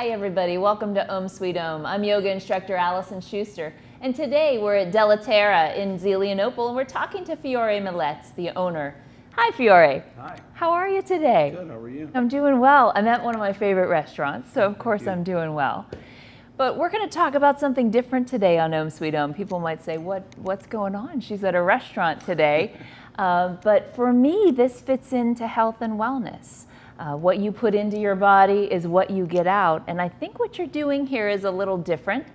Hi everybody, welcome to Om Sweet Om. I'm yoga instructor Alison Schuster, and today we're at Della Terra in Zelienople, and we're talking to Fiore Moletz, the owner. Hi Fiore. Hi. How are you today? Good, how are you? I'm doing well. I'm at one of my favorite restaurants, so of course I'm doing well. But we're going to talk about something different today on Om Sweet Om. People might say, what's going on? She's at a restaurant today. But for me, this fits into health and wellness. What you put into your body is what you get out. And I think what you're doing here is a little different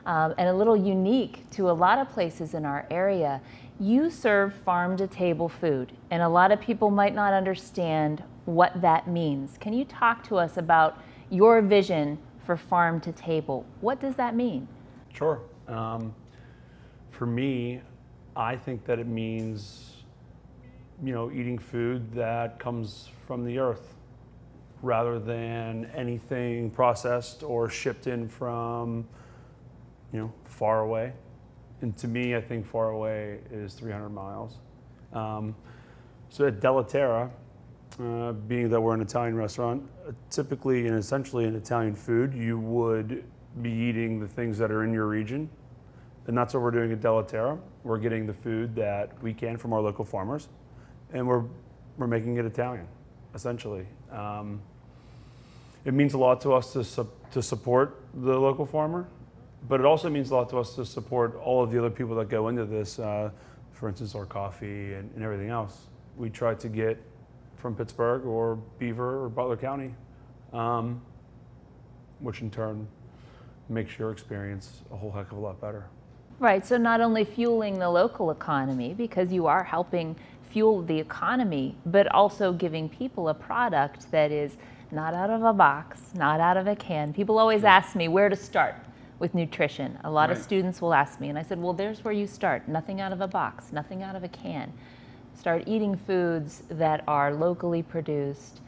and a little unique to a lot of places in our area. You serve farm-to-table food, and a lot of people might not understand what that means. Can you talk to us about your vision for farm-to-table? What does that mean? Sure. For me, I think that it means, eating food that comes from the earth, rather than anything processed or shipped in from, far away. And to me, I think far away is 300 miles. So at Della Terra, being that we're an Italian restaurant, typically and essentially an Italian food, you would be eating the things that are in your region. And that's what we're doing at Della Terra. We're getting the food that we can from our local farmers, and we're making it Italian, essentially. It means a lot to us to support the local farmer, but it also means a lot to us to support all of the other people that go into this, for instance, our coffee and everything else. We try to get from Pittsburgh or Beaver or Butler County, which in turn makes your experience a whole heck of a lot better. Right, so not only fueling the local economy, because you are helping fuel the economy, but also giving people a product that is not out of a box, not out of a can. People always ask me where to start with nutrition. A lot of students will ask me, and I said, well, there's where you start. Nothing out of a box, nothing out of a can. Start eating foods that are locally produced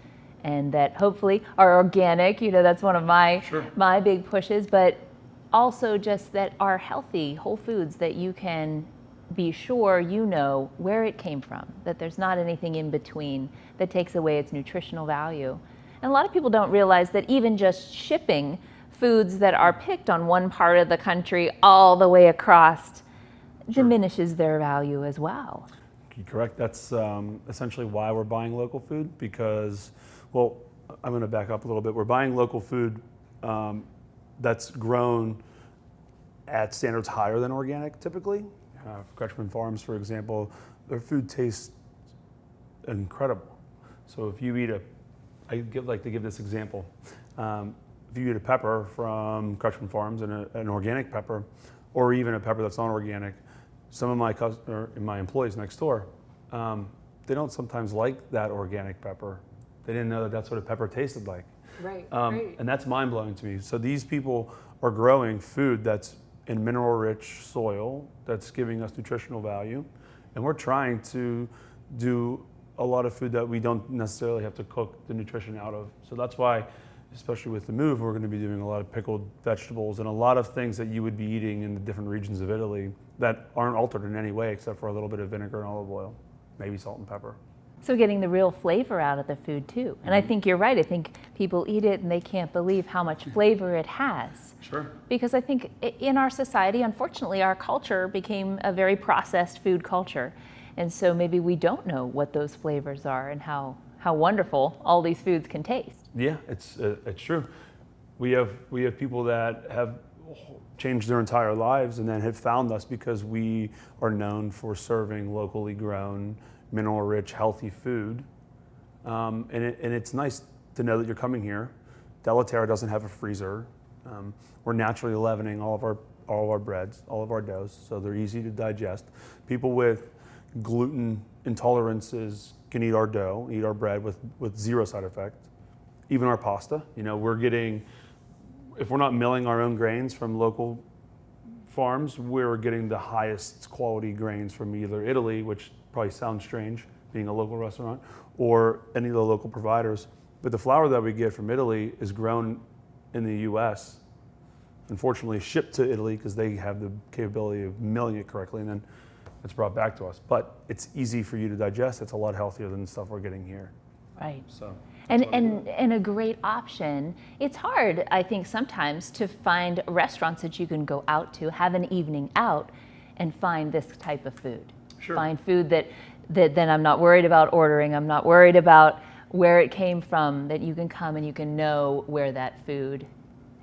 and that hopefully are organic. That's one of my big pushes, but also just that are healthy, whole foods that you can be sure you know where it came from, that there's not anything in between that takes away its nutritional value. And a lot of people don't realize that even just shipping foods that are picked on one part of the country all the way across diminishes their value as well. Correct. That's essentially why we're buying local food, because, well, I'm going to back up a little bit. We're buying local food that's grown at standards higher than organic typically. Kretschmann Farms, for example, their food tastes incredible. So if you eat like to give this example. If you eat a pepper from Kretschmann Farms, and an organic pepper, or even a pepper that's not organic, some of my employees next door, they don't sometimes like that organic pepper. They didn't know that that's what a pepper tasted like. Right. And that's mind-blowing to me. So these people are growing food that's in mineral-rich soil, that's giving us nutritional value, and we're trying to do a lot of food that we don't necessarily have to cook the nutrition out of. So that's why, especially with the move, we're going to be doing a lot of pickled vegetables and a lot of things that you would be eating in the different regions of Italy that aren't altered in any way except for a little bit of vinegar and olive oil, maybe salt and pepper. So getting the real flavor out of the food too. And I think you're right. I think people eat it and they can't believe how much flavor it has. Sure. Because I think in our society, unfortunately, our culture became a very processed food culture. And so maybe we don't know what those flavors are and how wonderful all these foods can taste. Yeah, it's true. We have people that have changed their entire lives and then have found us because we are known for serving locally grown, mineral-rich, healthy food. And it's nice to know that you're coming here. Della Terra doesn't have a freezer. We're naturally leavening all of our breads, all of our doughs, so they're easy to digest. People with gluten intolerances can eat our dough, eat our bread with zero side effects. Even our pasta, we're getting, if we're not milling our own grains from local farms, we're getting the highest quality grains from either Italy, which probably sounds strange being a local restaurant, or any of the local providers. But the flour that we get from Italy is grown in the US, unfortunately shipped to Italy because they have the capability of milling it correctly, and then it's brought back to us. But it's easy for you to digest. It's a lot healthier than the stuff we're getting here. Right. So. And a great option. It's hard, I think, sometimes to find restaurants that you can go out to, have an evening out, and find this type of food. Sure. Find food that then I'm not worried about ordering. I'm not worried about where it came from. That you can come and you can know where that food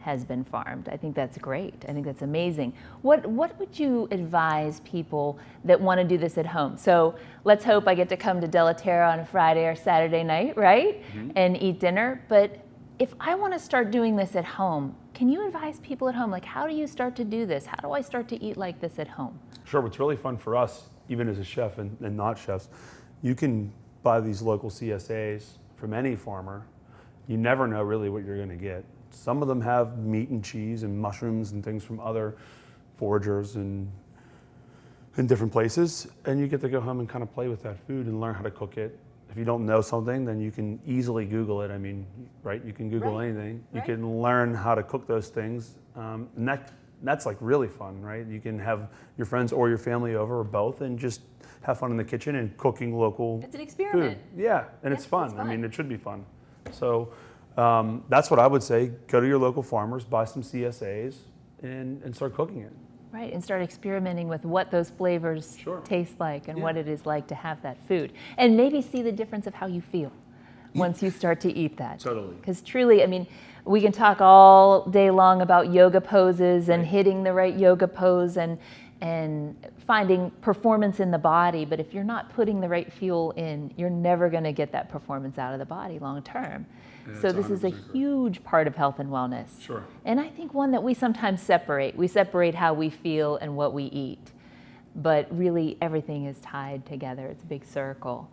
has been farmed. I think that's great. I think that's amazing. What would you advise people that want to do this at home? So let's hope I get to come to Della Terra on a Friday or Saturday night, right? Mm-hmm. And eat dinner. But if I want to start doing this at home, can you advise people at home, like, how do you start to do this? How do I start to eat like this at home? Sure. What's really fun for us, even as a chef and not chefs, you can buy these local CSAs from any farmer. You never know really what you're going to get. Some of them have meat and cheese and mushrooms and things from other foragers and in different places, and you get to go home and kind of play with that food and learn how to cook it. If you don't know something, then you can easily Google it. I mean, right? You can Google anything. You can learn how to cook those things, and that's like really fun, right? You can have your friends or your family over or both, and just have fun in the kitchen and cooking local. It's an experiment. Food. Yeah, and it's fun. I mean, it should be fun. So. That's what I would say. Go to your local farmers, buy some CSAs, and start cooking it. Right, and start experimenting with what those flavors taste like and what it is like to have that food. And maybe see the difference of how you feel once you start to eat that. Totally. Because truly, I mean, we can talk all day long about yoga poses and hitting the right yoga pose and finding performance in the body, but if you're not putting the right fuel in, you're never going to get that performance out of the body long term. So this is a huge part of health and wellness. Sure. And I think one that we sometimes separate. We separate how we feel and what we eat. But really everything is tied together. It's a big circle.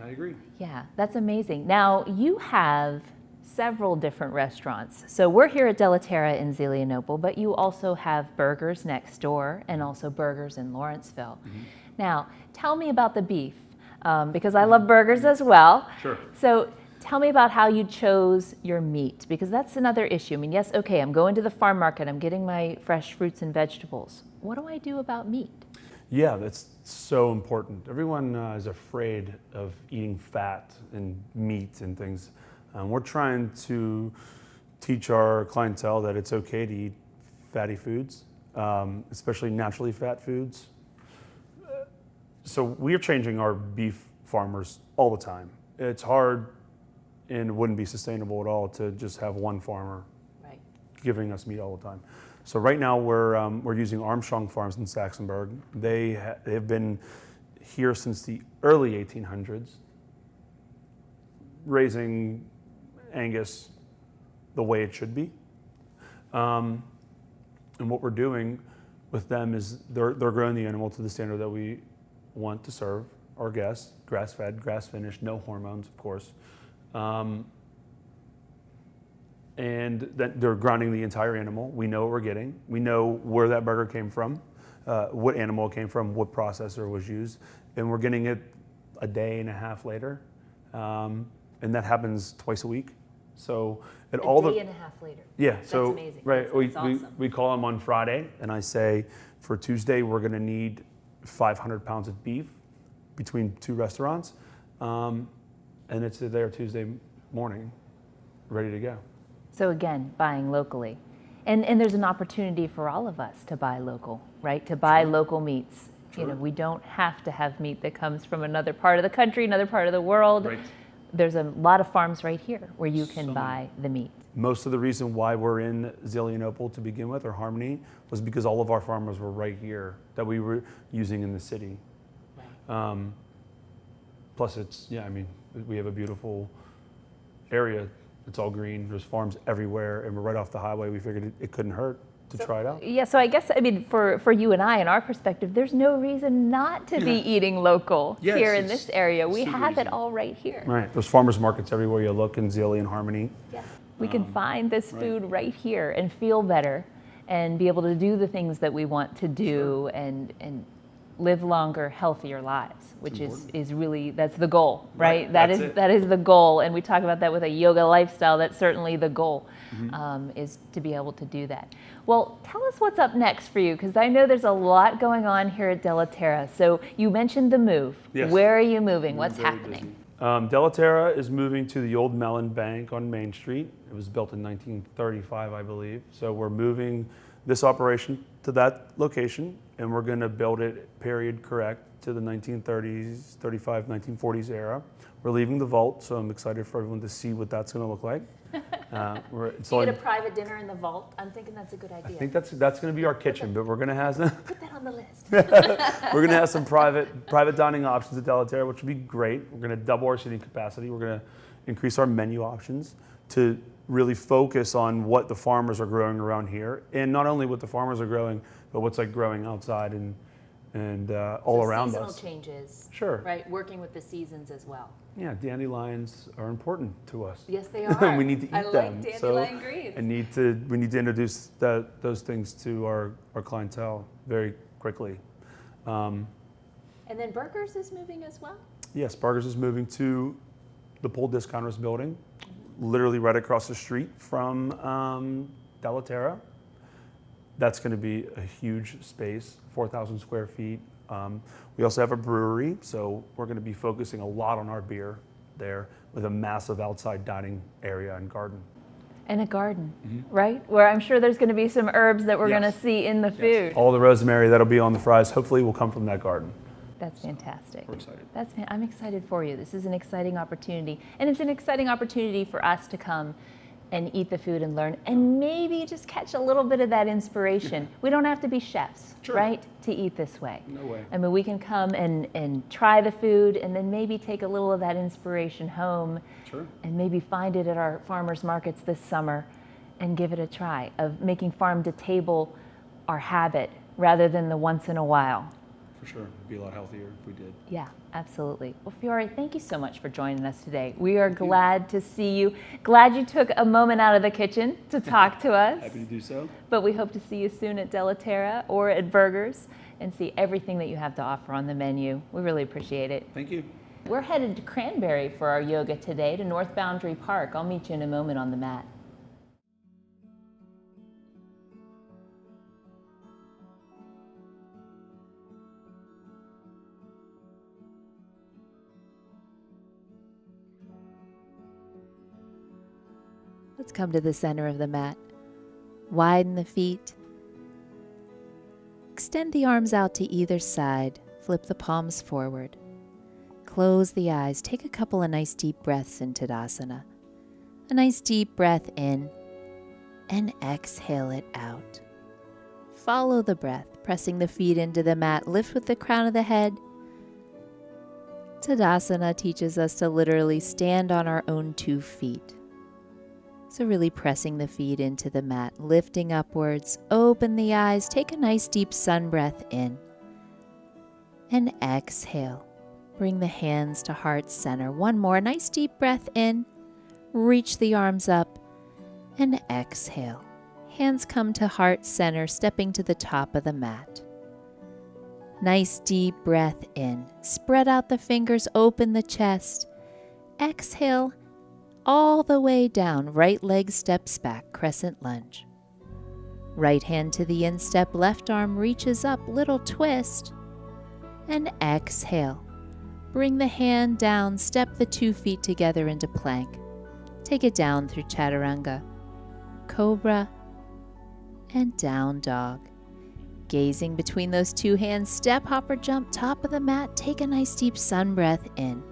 I agree. Yeah, that's amazing. Now you have several different restaurants. So we're here at Della Terra in Zelienople, but you also have Burgh'ers next door and also Burgh'ers in Lawrenceville. Mm-hmm. Now, tell me about the beef, because I love burgers as well. Sure. So tell me about how you chose your meat, because that's another issue. I mean, yes, okay, I'm going to the farm market, I'm getting my fresh fruits and vegetables. What do I do about meat? Yeah, that's so important. Everyone is afraid of eating fat and meat and things. We're trying to teach our clientele that it's okay to eat fatty foods, especially naturally fat foods. So we're changing our beef farmers all the time. It's hard and wouldn't be sustainable at all to just have one farmer giving us meat all the time. So right now we're using Armstrong farms in Saxonburg. They have been here since the early 1800s, raising Angus the way it should be. And what we're doing with them is they're growing the animal to the standard that we want to serve our guests, grass-fed, grass-finished, no hormones, of course. And that they're grinding the entire animal. We know what we're getting. We know where that burger came from, what animal it came from, what processor was used, and we're getting it a day and a half later. And that happens twice a week. So a day and a half later. Yeah. That's so amazing. Right. That's awesome. We call them on Friday, and I say for Tuesday we're going to need 500 pounds of beef between two restaurants, and it's there Tuesday morning, ready to go. So again, buying locally. And there's an opportunity for all of us to buy local, right? To buy local meats. Sure. You know, we don't have to have meat that comes from another part of the country, another part of the world. Right. There's a lot of farms right here where you can buy the meat. Most of the reason why we're in Zelienople to begin with, or Harmony, was because all of our farmers were right here that we were using in the city. Right. Plus it's, I mean, we have a beautiful area. It's all green. There's farms everywhere, and we're right off the highway. We figured it couldn't hurt to try it out. Yeah, so I guess, I mean, for you and I, in our perspective, there's no reason not to be eating local here in this area. We have it all right here. Right. There's farmers markets everywhere you look in Zeli and Harmony. Yeah. We can find this food right here and feel better and be able to do the things that we want to do and live longer, healthier lives, which is really, that's the goal, right? That is the goal. And we talk about that with a yoga lifestyle. That's certainly the goal, is to be able to do that. Well, tell us what's up next for you, because I know there's a lot going on here at Della Terra. So you mentioned the move. Yes. Where are you moving? What's happening? Della is moving to the old Mellon Bank on Main Street. It was built in 1935, I believe. So we're moving this operation to that location, and we're going to build it period correct to the 1930s, 35, 1940s era. We're leaving the vault, so I'm excited for everyone to see what that's going to look like. You get a private dinner in the vault? I'm thinking that's a good idea. I think that's going to be our kitchen, but we're going to have some, Put that on the list. we're going to have some private dining options at Della, which will be great. We're going to double our seating capacity. We're going to increase our menu options to really focus on what the farmers are growing around here, and not only what the farmers are growing, but what's like growing outside and all around us. Seasonal changes. Sure. Right, working with the seasons as well. Yeah, dandelions are important to us. Yes, they are. We need to eat them. I like dandelion greens. We need to introduce those things to our clientele very quickly. And then Burgh'ers is moving as well? Yes, Burgh'ers is moving to the Pole Discounters building, literally right across the street from Della. That's going to be a huge space, 4,000 square feet. We also have a brewery, so we're going to be focusing a lot on our beer there with a massive outside dining area and garden. And a garden, right? Where I'm sure there's going to be some herbs that we're going to see in the food. All the rosemary that'll be on the fries hopefully will come from that garden. That's fantastic. We're excited. I'm excited for you. This is an exciting opportunity. And it's an exciting opportunity for us to come and eat the food and learn and maybe just catch a little bit of that inspiration. We don't have to be chefs, right, to eat this way. No way. I mean, we can come and try the food and then maybe take a little of that inspiration home and maybe find it at our farmers markets this summer and give it a try of making farm to table our habit rather than the once in a while. For sure. It'd be a lot healthier if we did. Yeah, absolutely. Well, Fiore, thank you so much for joining us today. We are glad to see you. Glad you took a moment out of the kitchen to talk to us. Happy to do so. But we hope to see you soon at Della or at Burgh'ers and see everything that you have to offer on the menu. We really appreciate it. Thank you. We're headed to Cranberry for our yoga today to North Boundary Park. I'll meet you in a moment on the mat. Let's come to the center of the mat. Widen the feet. Extend the arms out to either side. Flip the palms forward. Close the eyes. Take a couple of nice deep breaths in Tadasana. A nice deep breath in and exhale it out. Follow the breath, pressing the feet into the mat. Lift with the crown of the head. Tadasana teaches us to literally stand on our own 2 feet. So really pressing the feet into the mat, lifting upwards, open the eyes, take a nice deep sun breath in, and exhale. Bring the hands to heart center. One more, nice deep breath in, reach the arms up, and exhale. Hands come to heart center, stepping to the top of the mat. Nice deep breath in, spread out the fingers, open the chest, exhale, all the way down, right leg steps back, crescent lunge. Right hand to the instep, left arm reaches up, little twist, and exhale. Bring the hand down, step the 2 feet together into plank. Take it down through chaturanga, cobra, and down dog. Gazing between those 2 hands, step, hopper, jump, top of the mat, take a nice deep sun breath in.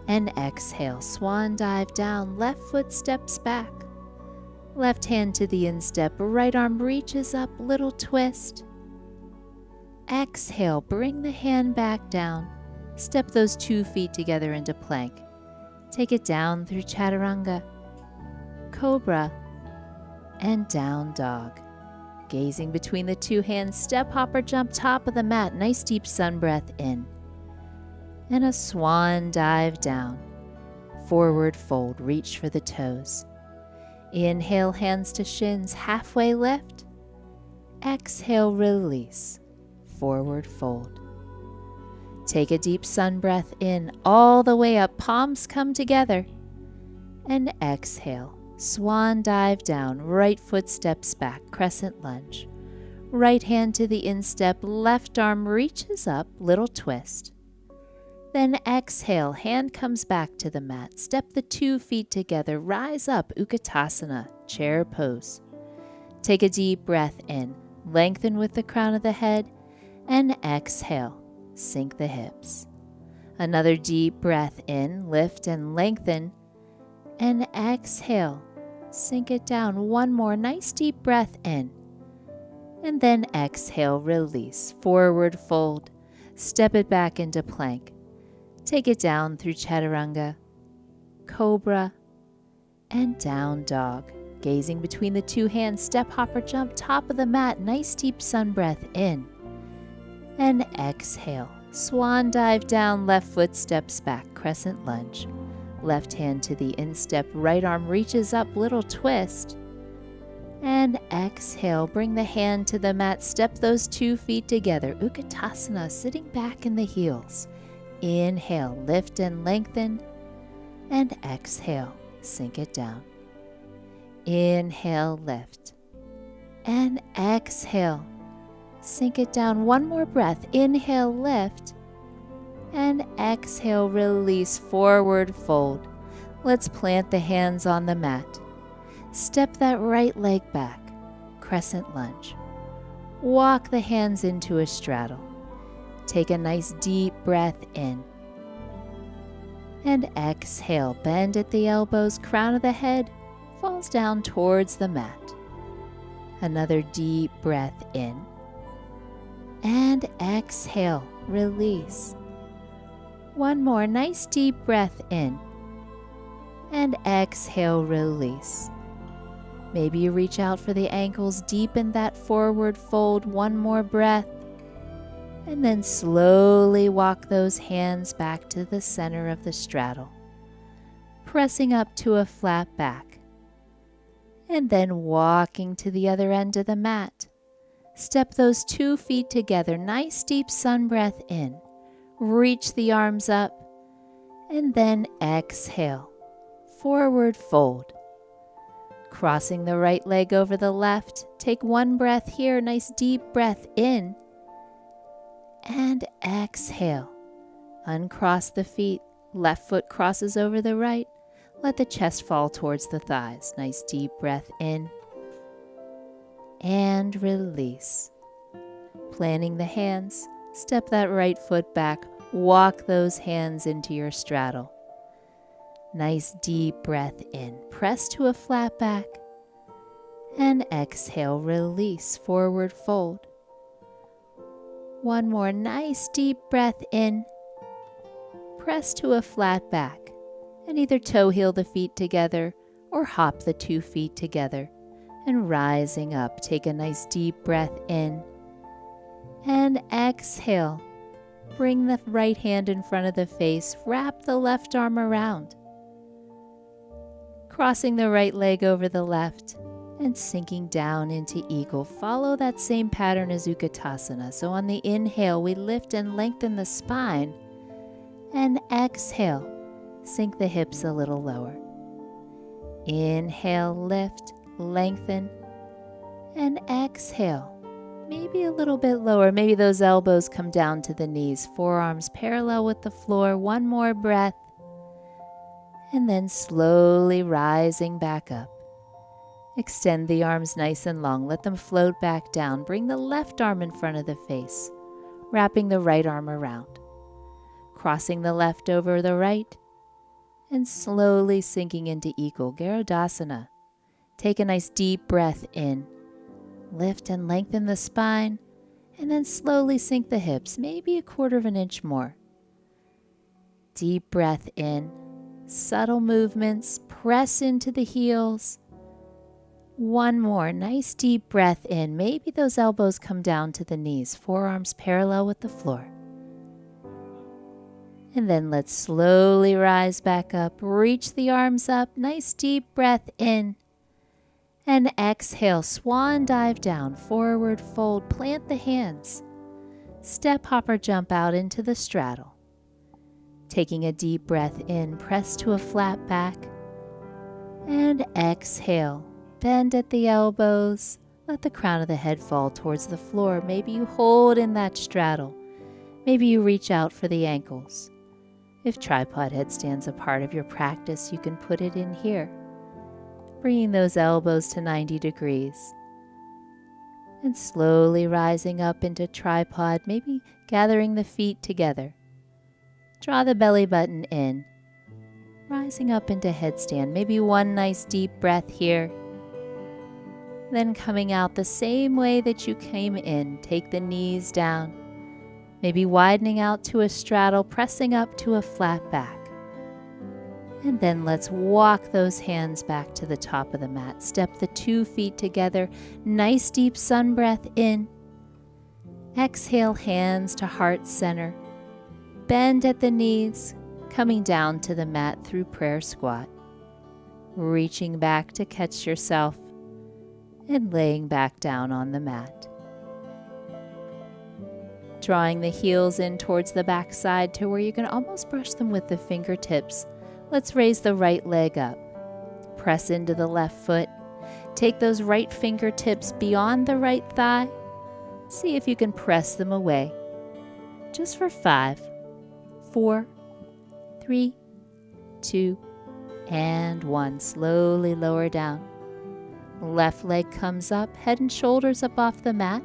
And exhale, swan dive down, left foot steps back. Left hand to the instep, right arm reaches up, little twist. Exhale, bring the hand back down. Step those 2 feet together into plank. Take it down through chaturanga, cobra, and down dog. Gazing between the 2 hands, step, hopper, jump, top of the mat, nice deep sun breath in. And a swan dive down. Forward fold, reach for the toes. Inhale, hands to shins, halfway lift. Exhale, release, forward fold. Take a deep sun breath in, all the way up, palms come together. And exhale, swan dive down, right foot steps back, crescent lunge. Right hand to the instep, left arm reaches up, little twist. Then exhale, hand comes back to the mat. Step the 2 feet together, rise up, Utkatasana, chair pose. Take a deep breath in, lengthen with the crown of the head, and exhale, sink the hips. Another deep breath in, lift and lengthen, and exhale, sink it down. One more nice deep breath in, and then exhale, release, forward fold, step it back into plank. Take it down through Chaturanga, Cobra, and down dog. Gazing between the 2 hands, step, hopper, jump, top of the mat, nice deep sun breath in. And exhale, swan dive down, left foot steps back, crescent lunge. Left hand to the instep, right arm reaches up, little twist. And exhale, bring the hand to the mat, step those 2 feet together, Utkatasana, sitting back in the heels. Inhale, lift and lengthen, and exhale, sink it down. Inhale, lift, and exhale, sink it down. One more breath, inhale, lift, and exhale, release, forward fold. Let's plant the hands on the mat. Step that right leg back, crescent lunge. Walk the hands into a straddle. Take a nice deep breath in. And exhale, bend at the elbows, crown of the head falls down towards the mat. Another deep breath in. And exhale, release. One more nice deep breath in. And exhale, release. Maybe you reach out for the ankles, deepen that forward fold, one more breath. And then slowly walk those hands back to the center of the straddle, pressing up to a flat back. And then walking to the other end of the mat. Step those 2 feet together, nice deep sun breath in. Reach the arms up, and then exhale, forward fold. Crossing the right leg over the left, take one breath here, nice deep breath in. And exhale. Uncross the feet. Left foot crosses over the right. Let the chest fall towards the thighs. Nice deep breath in. And release. Planting the hands. Step that right foot back. Walk those hands into your straddle. Nice deep breath in. Press to a flat back. And exhale. Release. Forward fold. One more nice deep breath in. Press to a flat back and either toe heel the feet together or hop the 2 feet together. And rising up, take a nice deep breath in. And exhale. Bring the right hand in front of the face. Wrap the left arm around. Crossing the right leg over the left. And sinking down into eagle. Follow that same pattern as Utkatasana. So on the inhale, we lift and lengthen the spine. And exhale, sink the hips a little lower. Inhale, lift, lengthen. And exhale, maybe a little bit lower. Maybe those elbows come down to the knees. Forearms parallel with the floor. One more breath. And then slowly rising back up. Extend the arms nice and long. Let them float back down. Bring the left arm in front of the face, wrapping the right arm around. Crossing the left over the right, and slowly sinking into Eagle Garudasana. Take a nice deep breath in. Lift and lengthen the spine, and then slowly sink the hips, maybe a 1/4 inch more. Deep breath in. Subtle movements. Press into the heels. One more nice deep breath in. Maybe those elbows come down to the knees, forearms parallel with the floor. And then let's slowly rise back up. Reach the arms up. Nice deep breath in. And exhale, swan dive down, forward fold. Plant the hands. Step, hop, or jump out into the straddle. Taking a deep breath in, press to a flat back. And exhale. Bend at the elbows. Let the crown of the head fall towards the floor. Maybe you hold in that straddle. Maybe you reach out for the ankles. If tripod headstand's a part of your practice, you can put it in here, bringing those elbows to 90 degrees. And slowly rising up into tripod, maybe gathering the feet together. Draw the belly button in, rising up into headstand, maybe one nice deep breath here. Then coming out the same way that you came in, take the knees down, maybe widening out to a straddle, pressing up to a flat back. And then let's walk those hands back to the top of the mat. Step the 2 feet together, nice deep sun breath in. Exhale, hands to heart center. Bend at the knees, coming down to the mat through prayer squat. Reaching back to catch yourself and laying back down on the mat. Drawing the heels in towards the back side to where you can almost brush them with the fingertips. Let's raise the right leg up. Press into the left foot. Take those right fingertips beyond the right thigh. See if you can press them away. Just for 5, 4, 3, 2, and 1. Slowly lower down. Left leg comes up, head and shoulders up off the mat.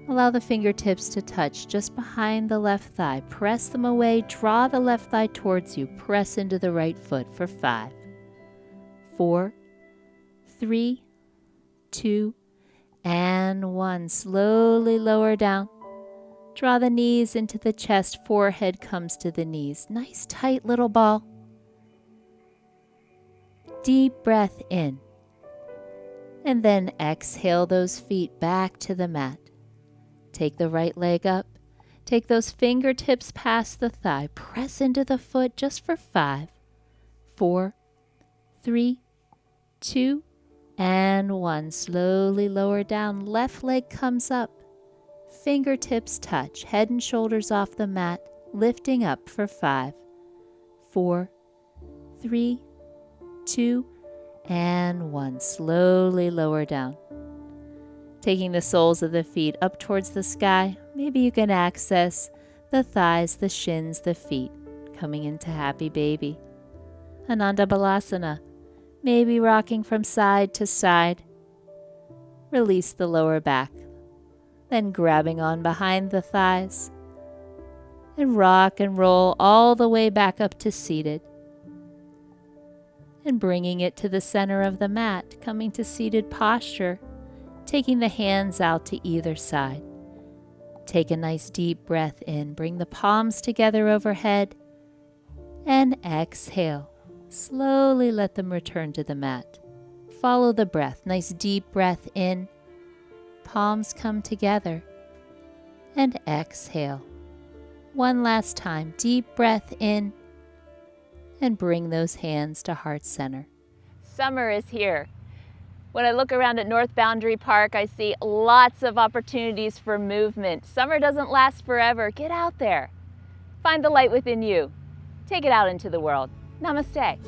Allow the fingertips to touch just behind the left thigh. Press them away, draw the left thigh towards you. Press into the right foot for 5, 4, 3, 2, and 1. Slowly lower down. Draw the knees into the chest, forehead comes to the knees. Nice tight little ball. Deep breath in. And then exhale those feet back to the mat. Take the right leg up. Take those fingertips past the thigh. Press into the foot just for 5, 4, 3, 2, and 1. Slowly lower down. Left leg comes up. Fingertips touch. Head and shoulders off the mat. Lifting up for 5, 4, 3, 2, and 1. Slowly lower down. Taking the soles of the feet up towards the sky, maybe you can access the thighs, the shins, the feet, coming into happy baby. Ananda Balasana, maybe rocking from side to side. Release the lower back, then grabbing on behind the thighs, and rock and roll all the way back up to seated. And bringing it to the center of the mat, coming to seated posture. Taking the hands out to either side. Take a nice deep breath in. Bring the palms together overhead. And exhale. Slowly let them return to the mat. Follow the breath. Nice deep breath in. Palms come together. And exhale. One last time. Deep breath in. And bring those hands to heart center. Summer is here. When I look around at North Boundary Park, I see lots of opportunities for movement. Summer doesn't last forever. Get out there. Find the light within you. Take it out into the world. Namaste.